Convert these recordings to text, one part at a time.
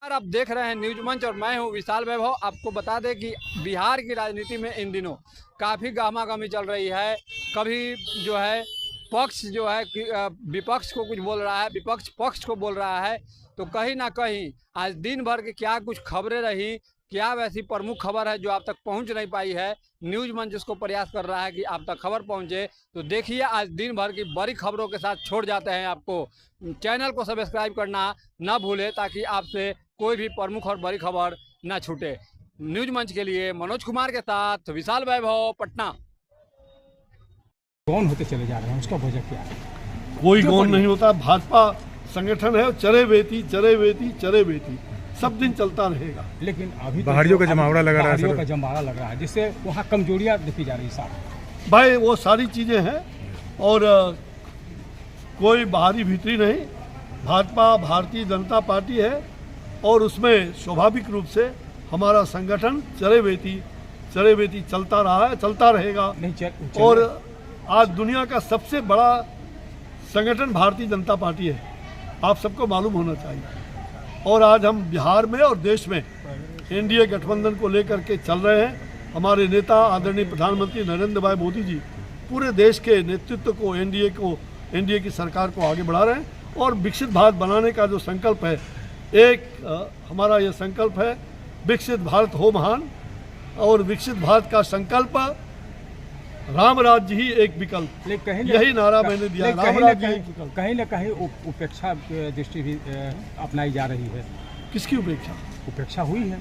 आप देख रहे हैं न्यूज मंच और मैं हूं विशाल वैभव। आपको बता दें कि बिहार की राजनीति में इन दिनों काफ़ी गहमागहमी चल रही है। कभी जो है पक्ष जो है विपक्ष को कुछ बोल रहा है, विपक्ष पक्ष को बोल रहा है। तो कहीं ना कहीं आज दिन भर की क्या कुछ खबरें रही, क्या वैसी प्रमुख खबर है जो आप तक पहुंच नहीं पाई है, न्यूज मंच उसको प्रयास कर रहा है कि आप तक खबर पहुंचे। तो देखिए आज दिन भर की बड़ी खबरों के साथ छोड़ जाते हैं आपको। चैनल को सब्सक्राइब करना ना भूले ताकि आपसे कोई भी प्रमुख और बड़ी खबर ना छूटे। न्यूज मंच के लिए मनोज कुमार के साथ विशाल वैभव, पटना। कौन होते चले जा रहे हैं, उसका वजह क्या है? कोई कौन नहीं होता। भाजपा संगठन है, चरे बेती सब दिन चलता रहेगा। लेकिन अभी बाहरियों का जमावड़ा लगा रहा है, बाहरियों का जमावड़ा लग रहा है, जिससे वहाँ कमजोरियाँ देखी जा रही है साहब। भाई वो सारी चीज़ें हैं और कोई बाहरी भीतरी नहीं। भाजपा भारतीय जनता पार्टी है और उसमें स्वाभाविक रूप से हमारा संगठन चरे बेती चलता रहा है, चलता रहेगा। और आज दुनिया का सबसे बड़ा संगठन भारतीय जनता पार्टी है, आप सबको मालूम होना चाहिए। और आज हम बिहार में और देश में एनडीए गठबंधन को लेकर के चल रहे हैं। हमारे नेता आदरणीय प्रधानमंत्री नरेंद्र भाई मोदी जी पूरे देश के नेतृत्व को एनडीए की सरकार को आगे बढ़ा रहे हैं। और विकसित भारत बनाने का जो संकल्प है, हमारा ये संकल्प है विकसित भारत हो महान। और विकसित भारत का संकल्प राम राज्य ही एक विकल्प, यही नारा मैंने दिया। राम राज्य ही एक विकल्प। कहीं न कहीं उपेक्षा दृष्टि भी अपनाई जा रही है। किसकी उपेक्षा? उपेक्षा हुई है।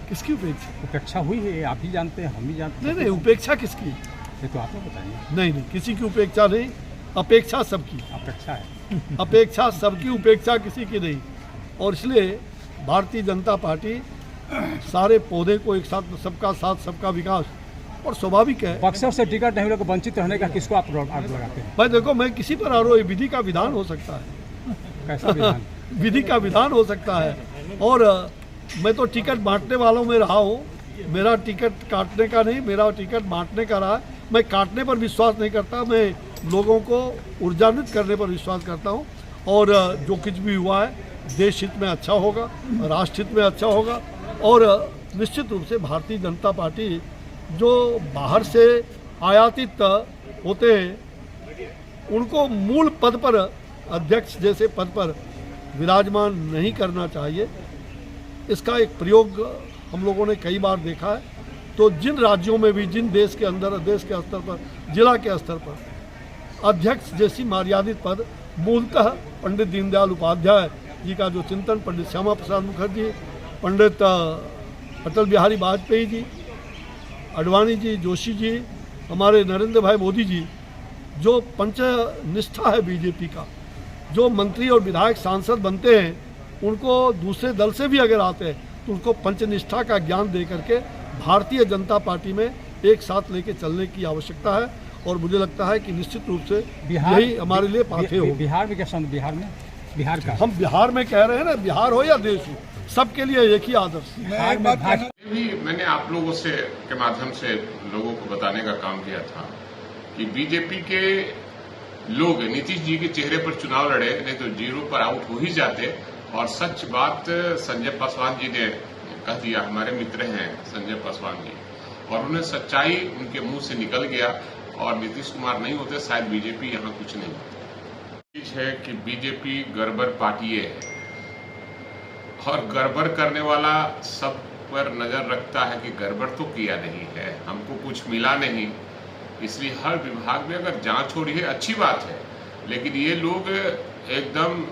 किसकी उपेक्षा? उपेक्षा हुई है, आप ही जानते हैं, हम भी जानते हैं। नहीं, उपेक्षा किसकी? ये तो आप बताइए। नहीं, किसी की उपेक्षा नहीं, अपेक्षा सबकी। अपेक्षा है अपेक्षा सबकी, उपेक्षा किसी की नहीं। और इसलिए भारतीय जनता पार्टी सारे पौधे को एक साथ, सबका साथ सबका विकास, और स्वाभाविक है। बक्सर से टिकट नहीं लोग वंचित रहने का किसको आप आरोप लगाते हैं? भाई देखो, मैं किसी पर आरोप, विधि का विधान हो सकता है। कैसा विधान? विधि का विधान हो सकता है। और मैं तो टिकट बांटने वालों में रहा हूँ। मेरा टिकट काटने का नहीं, मेरा टिकट बांटने का रहा। मैं काटने पर विश्वास नहीं करता, मैं लोगों को ऊर्जान्वित करने पर विश्वास करता हूँ। और जो कुछ भी हुआ है देश हित में अच्छा होगा, राष्ट्र हित में अच्छा होगा। और निश्चित रूप से भारतीय जनता पार्टी जो बाहर से आयातित होते हैं उनको मूल पद पर, अध्यक्ष जैसे पद पर विराजमान नहीं करना चाहिए। इसका एक प्रयोग हम लोगों ने कई बार देखा है। तो जिन राज्यों में भी, जिन देश के अंदर, देश के स्तर पर, जिला के स्तर पर अध्यक्ष जैसी मर्यादित पद मूलतः पंडित दीनदयाल उपाध्याय जी का जो चिंतन, पंडित श्यामा प्रसाद मुखर्जी, पंडित अटल बिहारी वाजपेयी जी, अडवाणी जी, जोशी जी, हमारे नरेंद्र भाई मोदी जी, जो पंचनिष्ठा है बीजेपी का, जो मंत्री और विधायक सांसद बनते हैं उनको दूसरे दल से भी अगर आते हैं तो उनको पंचनिष्ठा का ज्ञान दे करके भारतीय जनता पार्टी में एक साथ लेके चलने की आवश्यकता है। और मुझे लगता है कि निश्चित रूप से यही हमारे लिए पाथे हो। बिहार में क्या समझ, बिहार का, हम बिहार में कह रहे हैं ना, बिहार हो या देश हो, सबके लिए एक ही आदर्श। मैंने आप लोगों से के माध्यम से लोगों को बताने का काम किया था कि बीजेपी के लोग नीतीश जी के चेहरे पर चुनाव लड़े, नहीं तो जीरो पर आउट हो ही जाते। और सच बात संजय पासवान जी ने कह दिया, हमारे मित्र हैं संजय पासवान जी, और उन्हें सच्चाई उनके मुंह से निकल गया। और नीतीश कुमार नहीं होते शायद बीजेपी यहाँ कुछ नहीं होती। है कि बीजेपी गड़बड़ पार्टी है और गड़बड़ करने वाला सब पर नजर रखता है कि गड़बड़ तो किया नहीं है, हमको कुछ मिला नहीं। इसलिए हर विभाग में अगर जांच हो रही है अच्छी बात है, लेकिन ये लोग एकदम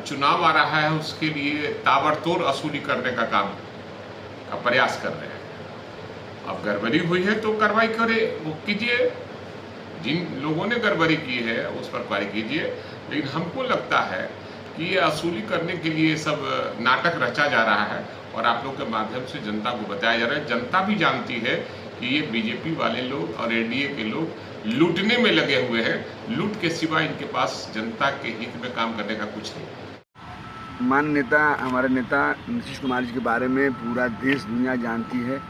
चुनाव आ रहा है उसके लिए ताबड़तोड़ वसूली करने का प्रयास कर रहे हैं। अब गड़बड़ी हुई है तो कार्रवाई करे, वो कीजिए। जिन लोगों ने गड़बड़ी की है उस पर कार्रवाई कीजिए। लेकिन हमको लगता है कि ये वसूली करने के लिए सब नाटक रचा जा रहा है और आप लोग के माध्यम से जनता को बताया जा रहा है। जनता भी जानती है कि ये बीजेपी वाले लोग और एनडीए के लोग लूटने में लगे हुए हैं। लूट के सिवा इनके पास जनता के हित में काम करने का कुछ नहीं। मान नेता, हमारे नेता नीतीश कुमार जी के बारे में पूरा देश दुनिया जानती है।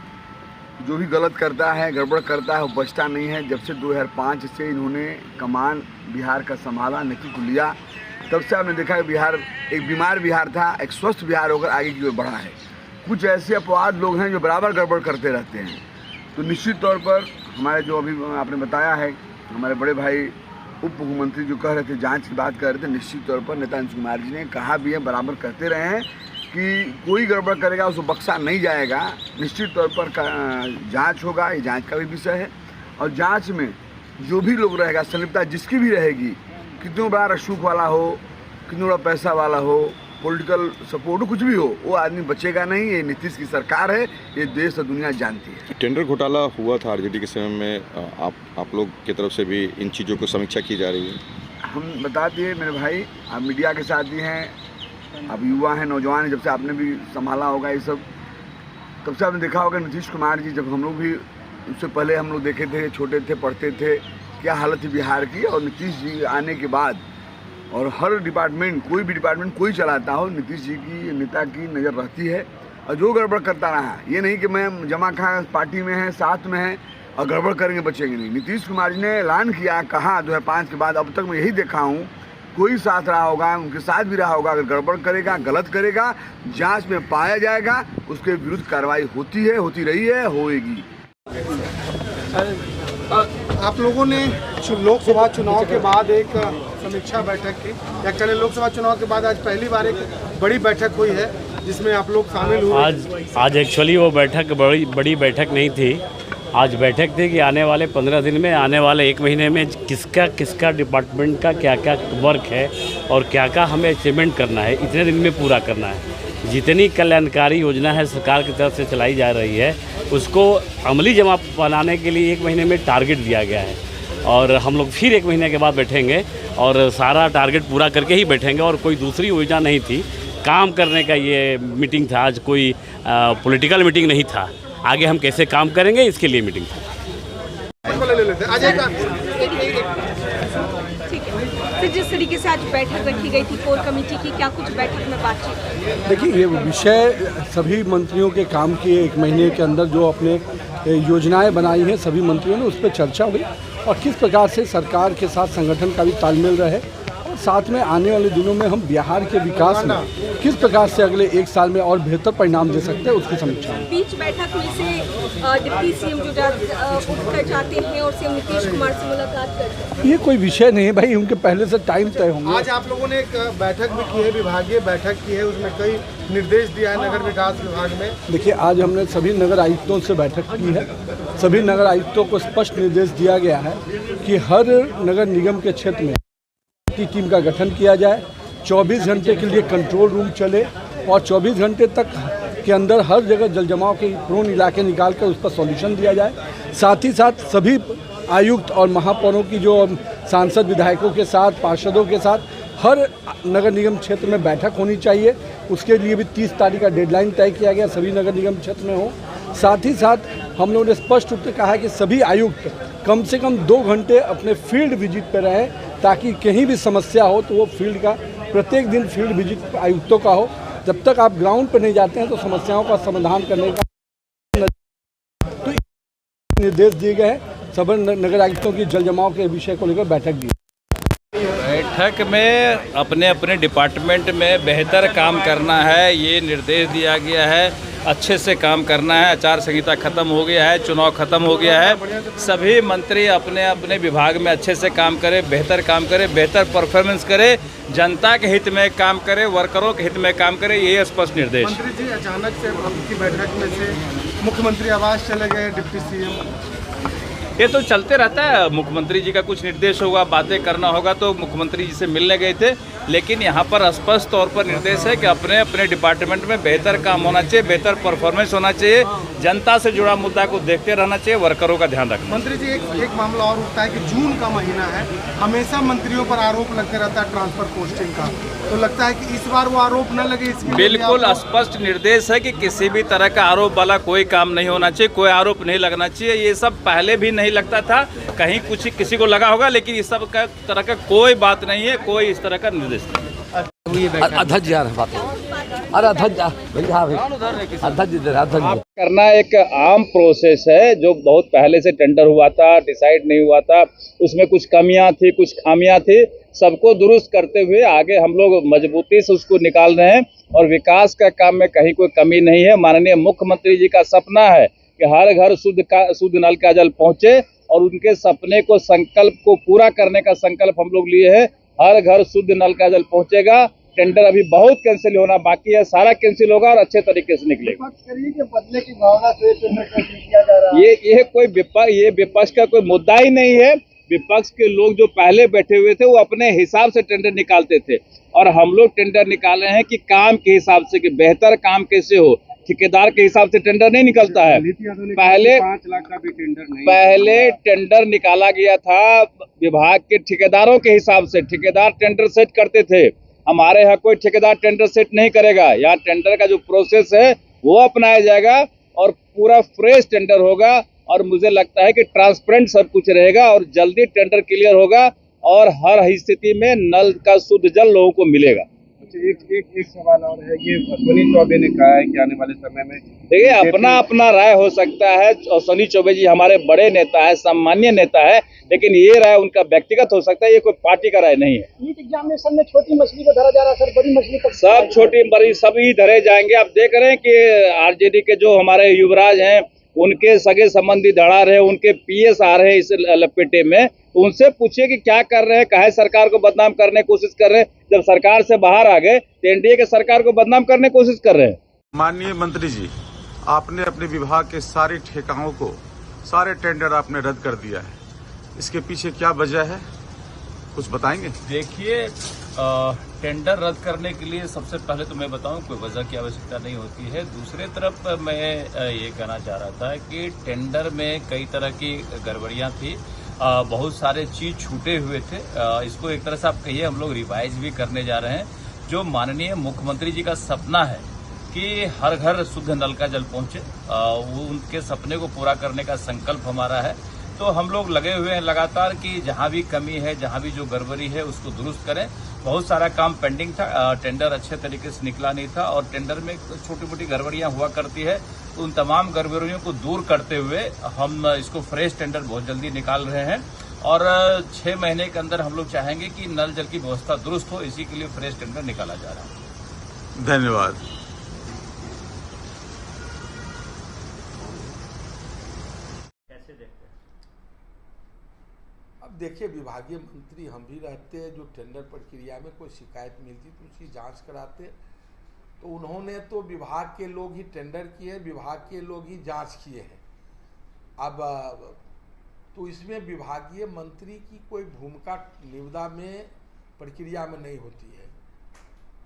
जो भी गलत करता है, गड़बड़ करता है, वो बचता नहीं है। जब से 2005 से इन्होंने कमान बिहार का संभाला, नीति को लिया, तब से आपने देखा कि बिहार एक बीमार बिहार था, एक स्वस्थ बिहार होकर आगे की ओर बढ़ा है। कुछ ऐसे अपवाद लोग हैं जो बराबर गड़बड़ करते रहते हैं। तो निश्चित तौर पर हमारे जो अभी आपने बताया है, हमारे बड़े भाई उप मुख्यमंत्री जो कह रहे थे, जांच की बात कर रहे थे, निश्चित तौर पर नेता नीतीश कुमार जी ने कहा भी है, बराबर कहते रहे हैं कि कोई गड़बड़ करेगा उसको बख्शा नहीं जाएगा। निश्चित तौर पर जांच होगा, ये जांच का भी विषय है। और जांच में जो भी लोग रहेगा, संलिप्तता जिसकी भी रहेगी, कितना बड़ा रसूख वाला हो, कितना बड़ा पैसा वाला हो, पॉलिटिकल सपोर्ट हो, कुछ भी हो, वो आदमी बचेगा नहीं। ये नीतीश की सरकार है, ये देश और दुनिया जानती है। टेंडर घोटाला हुआ था आरजेडी के समय में, आप लोग की तरफ से भी इन चीज़ों को समीक्षा की जा रही है? हम बता दिए मेरे भाई, आप मीडिया के साथ ही हैं, आप युवा हैं, नौजवान हैं, जब से आपने भी संभाला होगा ये सब, तब से आपने देखा होगा नीतीश कुमार जी, जब हम लोग भी उससे पहले हम लोग देखे थे, छोटे थे, पढ़ते थे, क्या हालत थी बिहार की। और नीतीश जी आने के बाद और हर डिपार्टमेंट, कोई भी डिपार्टमेंट कोई चलाता हो, नीतीश जी की, नेता की नज़र रहती है। और जो गड़बड़ करता रहा, ये नहीं कि मैं जमा खां पार्टी में है, साथ में है और गड़बड़ करेंगे बचेंगे नहीं। नीतीश कुमार जी ने ऐलान किया, कहा 2005 के बाद, अब तक मैं यही देखा हूँ, कोई साथ रहा होगा, उनके साथ भी रहा होगा, अगर गड़बड़ करेगा, गलत करेगा, जांच में पाया जाएगा, उसके विरुद्ध कार्रवाई होती है, होती रही है, होएगी। आप लोगों ने लोकसभा चुनाव के बाद एक समीक्षा बैठक की। एक्चुअली लोकसभा चुनाव के बाद आज पहली बार एक बड़ी बैठक हुई है जिसमें आप लोग शामिल हुए। आज एक्चुअली वो बैठक बड़ी बैठक नहीं थी। आज बैठक थी कि आने वाले 15 दिन में, आने वाले 1 महीने में किसका डिपार्टमेंट का क्या क्या वर्क है और क्या क्या हमें अचीवमेंट करना है, इतने दिन में पूरा करना है। जितनी कल्याणकारी योजना है सरकार की तरफ से चलाई जा रही है, उसको अमली जमा बनाने के लिए 1 महीने में टारगेट दिया गया है। और हम लोग फिर 1 महीने के बाद बैठेंगे और सारा टारगेट पूरा करके ही बैठेंगे। और कोई दूसरी योजना नहीं थी, काम करने का ये मीटिंग था। आज कोई पॉलिटिकल मीटिंग नहीं था। आगे हम कैसे काम करेंगे इसके लिए मीटिंग था। फिर जिस तरीके से आज बैठक रखी गई थी कोर कमेटी की, क्या कुछ बैठक में बातचीत? देखिए, ये विषय सभी मंत्रियों के काम किए 1 महीने के अंदर जो अपने योजनाएं बनाई हैं, सभी मंत्रियों ने उस पर चर्चा हुई और किस प्रकार से सरकार के साथ संगठन का भी तालमेल रहे और साथ में आने वाले दिनों में हम बिहार के विकास में किस प्रकार से अगले 1 साल में और बेहतर परिणाम दे सकते हैं, उसकी समीक्षा। बीच बैठक में से डिप्टी सीएम जो उठकर जाते हैं और सीएम नीतीश कुमार से मुलाकात करते हैं, ये कोई विषय नहीं है भाई, उनके पहले से टाइम तय होंगे। आज आप लोगों ने एक बैठक भी की है, विभागीय बैठक की है, उसमें कई निर्देश दिया है नगर विकास विभाग में। देखिए, आज हमने सभी नगर आयुक्तों से बैठक की है। सभी नगर आयुक्तों को स्पष्ट निर्देश दिया गया है कि हर नगर निगम के क्षेत्र में की टीम का गठन किया जाए, 24 घंटे के लिए कंट्रोल रूम चले और 24 घंटे तक के अंदर हर जगह जल जमाव के प्रोन इलाके निकाल कर उस पर सॉल्यूशन दिया जाए। साथ ही साथ सभी आयुक्त और महापौरों की जो सांसद विधायकों के साथ, पार्षदों के साथ हर नगर निगम क्षेत्र में बैठक होनी चाहिए। उसके लिए भी 30 तारीख का डेडलाइन तय किया गया, सभी नगर निगम क्षेत्र में हो। साथ ही साथ हम लोगों ने स्पष्ट रूप से कहा है कि सभी आयुक्त कम से कम 2 घंटे अपने फील्ड विजिट पर रहें, ताकि कहीं भी समस्या हो तो वो फील्ड का प्रत्येक दिन फील्ड विजिट आयुक्तों का हो। जब तक आप ग्राउंड पर नहीं जाते हैं तो समस्याओं का समाधान करने का तो निर्देश दिए गए हैं। सभी नगर आयुक्तों की जल जमाव के विषय को लेकर बैठक दी। बैठक में अपने अपने डिपार्टमेंट में बेहतर काम करना है, ये निर्देश दिया गया है। अच्छे से काम करना है। आचार संहिता खत्म हो गया है, चुनाव खत्म हो गया है। सभी मंत्री अपने अपने विभाग में अच्छे से काम करें, बेहतर काम करें, बेहतर परफॉर्मेंस करें, जनता के हित में काम करें, वर्करों के हित में काम करें, ये स्पष्ट निर्देश। मंत्री जी, अचानक से आपकी बैठक में से मुख्यमंत्री आवास चले गए, डिप्टी सीएम, ये तो चलते रहता है। मुख्यमंत्री जी का कुछ निर्देश होगा, बातें करना होगा तो मुख्यमंत्री जी से मिलने गए थे, लेकिन यहाँ पर स्पष्ट तौर पर निर्देश है कि अपने अपने डिपार्टमेंट में बेहतर काम होना चाहिए, बेहतर परफॉर्मेंस होना चाहिए, जनता से जुड़ा मुद्दा को देखते रहना चाहिए, वर्करों का ध्यान रखना। मंत्री जी, एक मामला और उठता है कि जून का महीना है, हमेशा मंत्रियों पर आरोप लगते रहता है ट्रांसफर पोस्टिंग का, तो लगता है कि इस बार वो आरोप न लगे, इसके बिल्कुल स्पष्ट निर्देश है कि किसी भी तरह का आरोप वाला कोई काम नहीं होना चाहिए, कोई आरोप नहीं लगना चाहिए। ये सब पहले भी नहीं लगता था, कहीं कुछ किसी को लगा होगा, लेकिन इस सब का तरह का कोई बात नहीं है, कोई इस तरह का निर्देश नहीं है। करना एक आम प्रोसेस है जो बहुत पहले से टेंडर हुआ था, डिसाइड नहीं हुआ था, उसमें कुछ कमियां थी, कुछ खामियां थी, सबको दुरुस्त करते हुए आगे हम लोग मजबूती से उसको निकाल रहे हैं और विकास का काम में कहीं कोई कमी नहीं है। माननीय मुख्यमंत्री जी का सपना है कि हर घर शुद्ध नल का जल पहुंचे और उनके सपने को संकल्प को पूरा करने का संकल्प हम लोग लिए हैं। हर घर शुद्ध नल का जल पहुंचेगा। टेंडर अभी बहुत कैंसिल होना बाकी है, सारा कैंसिल होगा और अच्छे तरीके से निकलेगा। बदले की भावना से किया जा रहा है। ये विपक्ष का कोई मुद्दा ही नहीं है। विपक्ष के लोग जो पहले बैठे हुए थे वो अपने हिसाब से टेंडर निकालते थे और हम लोग टेंडर निकाल रहे हैं कि काम के हिसाब से, कि बेहतर काम कैसे हो। ठेकेदार के हिसाब से टेंडर नहीं निकलता है। पहले 5 लाख का भी टेंडर नहीं, पहले टेंडर निकाला गया था विभाग के ठेकेदारों के हिसाब से। ठेकेदार टेंडर सेट करते थे। हमारे यहाँ कोई ठेकेदार टेंडर सेट नहीं करेगा। यहाँ टेंडर का जो प्रोसेस है वो अपनाया जाएगा और पूरा फ्रेश टेंडर होगा और मुझे लगता है कि ट्रांसपेरेंट सब कुछ रहेगा और जल्दी टेंडर क्लियर होगा और हर स्थिति में नल का शुद्ध जल लोगों को मिलेगा। एक सवाल और है, ये अश्विनी चौबे ने कहा है कि आने वाले समय में देखिए अपना राय हो सकता है। अश्विनी चौबे जी हमारे बड़े नेता है, सम्मानीय नेता है, लेकिन ये राय उनका व्यक्तिगत हो सकता है, ये कोई पार्टी का राय नहीं है। नीट एग्जामिनेशन में छोटी मछली को धरा जा रहा है सर, बड़ी मछली को सब छोटी बड़ी सभी धरे जाएंगे। आप देख रहे हैं कि आरजेडी के जो हमारे युवराज हैं उनके सगे संबंधी धड़ा रहे, उनके पीएस आ रहे हैं इस लपेटे में। तो उनसे पूछिए कि क्या कर रहे हैं, काहे सरकार को बदनाम करने की कोशिश कर रहे हैं। जब सरकार से बाहर आ गए तो एनडीए के सरकार को बदनाम करने की कोशिश कर रहे हैं। माननीय मंत्री जी, आपने अपने विभाग के सारे ठेकाओं को, सारे टेंडर आपने रद्द कर दिया है। इसके पीछे क्या वजह है, कुछ बताएंगे? देखिए, टेंडर रद्द करने के लिए सबसे पहले तो मैं बताऊं कोई वजह की आवश्यकता नहीं होती है। दूसरे तरफ मैं ये कहना चाह रहा था कि टेंडर में कई तरह की गड़बड़ियां थी, बहुत सारे चीज छूटे हुए थे। इसको एक तरह से आप कहिए हम लोग रिवाइज भी करने जा रहे हैं। जो माननीय मुख्यमंत्री जी का सपना है कि हर घर शुद्ध नल का जल पहुंचे, वो उनके सपने को पूरा करने का संकल्प हमारा है। तो हम लोग लगे हुए हैं लगातार कि जहां भी कमी है, जहां भी जो गड़बड़ी है उसको दुरुस्त करें। बहुत सारा काम पेंडिंग था, टेंडर अच्छे तरीके से निकला नहीं था और टेंडर में छोटी मोटी गड़बड़ियां हुआ करती है। तो उन तमाम गड़बड़ियों को दूर करते हुए हम इसको फ्रेश टेंडर बहुत जल्दी निकाल रहे हैं और 6 महीने के अंदर हम लोग चाहेंगे कि नल जल की व्यवस्था दुरुस्त हो। इसी के लिए फ्रेश टेंडर निकाला जा रहा है। धन्यवाद। देखिए, विभागीय मंत्री हम भी रहते हैं, जो टेंडर प्रक्रिया में कोई शिकायत मिलती तो उसकी जांच कराते। तो उन्होंने तो विभाग के लोग ही टेंडर किए, विभाग के लोग ही जांच किए हैं। अब तो इसमें विभागीय मंत्री की कोई भूमिका निविदा में प्रक्रिया में नहीं होती है।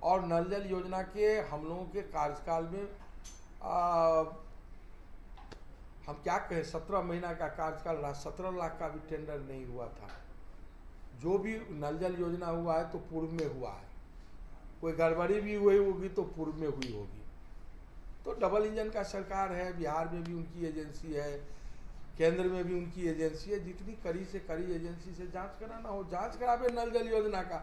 और नल जल योजना के हम लोगों के कार्यकाल में हम क्या कहें, 17 महीना का कार्यकाल रहा, 17 लाख का भी टेंडर नहीं हुआ था। जो भी नल जल योजना हुआ है तो पूर्व में हुआ है, कोई गड़बड़ी भी हुई होगी तो पूर्व में हुई होगी। तो डबल इंजन का सरकार है, बिहार में भी उनकी एजेंसी है, केंद्र में भी उनकी एजेंसी है। जितनी कड़ी से कड़ी एजेंसी से जांच कराना हो जांच करावे नल जल योजना का।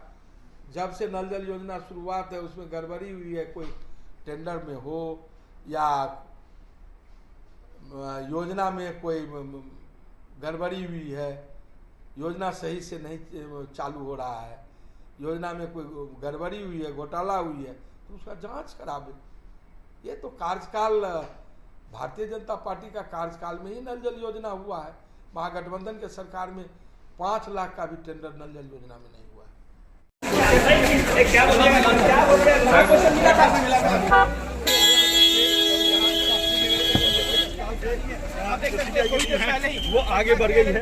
जब से नल जल योजना शुरुआत है उसमें गड़बड़ी हुई है, कोई टेंडर में हो या योजना में कोई गड़बड़ी हुई है, योजना सही से नहीं चालू हो रहा है, योजना में कोई गड़बड़ी हुई है, घोटाला हुई है, तो उसका जांच करावे। ये तो कार्यकाल भारतीय जनता पार्टी का कार्यकाल में ही नल जल योजना हुआ है। महागठबंधन के सरकार में 5 लाख का भी टेंडर नल जल योजना में नहीं हुआ है। वो आगे बढ़ गई है।